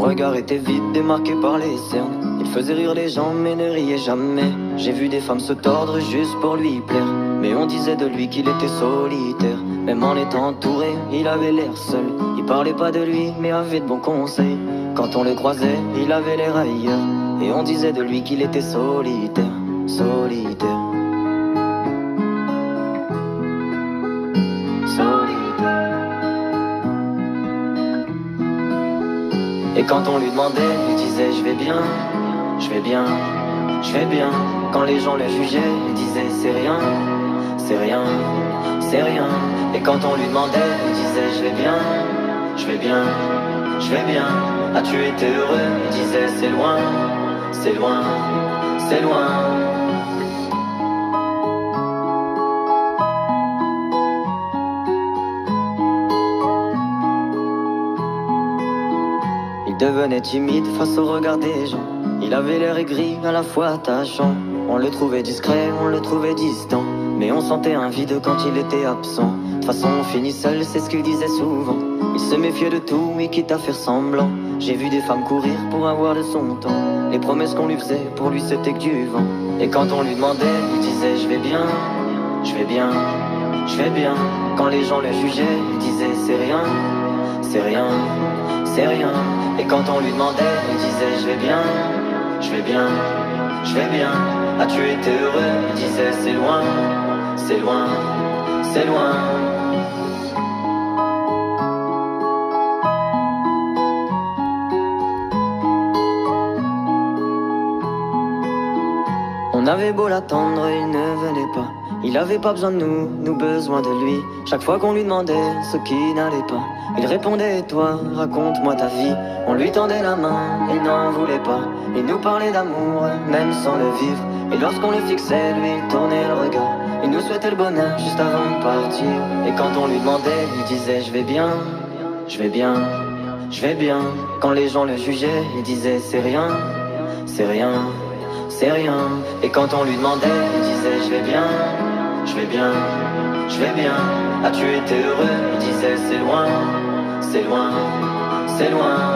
regard était vide, démarqué par les cernes. Il faisait rire les gens mais ne riait jamais. J'ai vu des femmes se tordre juste pour lui plaire, mais on disait de lui qu'il était solitaire. Même en étant entouré, il avait l'air seul. Il parlait pas de lui mais avait de bons conseils. Quand on le croisait, il avait l'air ailleurs, et on disait de lui qu'il était solitaire, solitaire. Et quand on lui demandait, il disait je vais bien, je vais bien, je vais bien. Quand les gens le jugeaient, il disait c'est rien, c'est rien, c'est rien. Et quand on lui demandait, il disait je vais bien, je vais bien, je vais bien. As-tu été heureux? Il disait c'est loin, c'est loin, c'est loin. Il devenait timide face au regard des gens. Il avait l'air aigri, à la fois attachant. On le trouvait discret, on le trouvait distant, mais on sentait un vide quand il était absent. De toute façon on finit seul, c'est ce qu'il disait souvent. Il se méfiait de tout, et quitte à faire semblant. J'ai vu des femmes courir pour avoir de son temps. Les promesses qu'on lui faisait, pour lui c'était que du vent. Et quand on lui demandait, il disait je vais bien, je vais bien, je vais bien. Quand les gens le jugeaient, il disait c'est rien, c'est rien, c'est rien. Et quand on lui demandait, il disait je vais bien, je vais bien, je vais bien. As-tu été heureux? Il disait c'est loin, c'est loin, c'est loin. On avait beau l'attendre, il ne venait pas. Il avait pas besoin de nous, nous besoin de lui. Chaque fois qu'on lui demandait ce qui n'allait pas, il répondait toi, raconte-moi ta vie. On lui tendait la main, il n'en voulait pas. Il nous parlait d'amour, même sans le vivre. Et lorsqu'on le fixait, lui il tournait le regard. Il nous souhaitait le bonheur juste avant de partir. Et quand on lui demandait, il disait je vais bien, je vais bien, je vais bien. Quand les gens le jugeaient, il disait c'est rien, c'est rien, c'est rien. Et quand on lui demandait, il disait je vais bien, je vais bien, je vais bien. As-tu été heureux? Il disait c'est loin, c'est loin, c'est loin.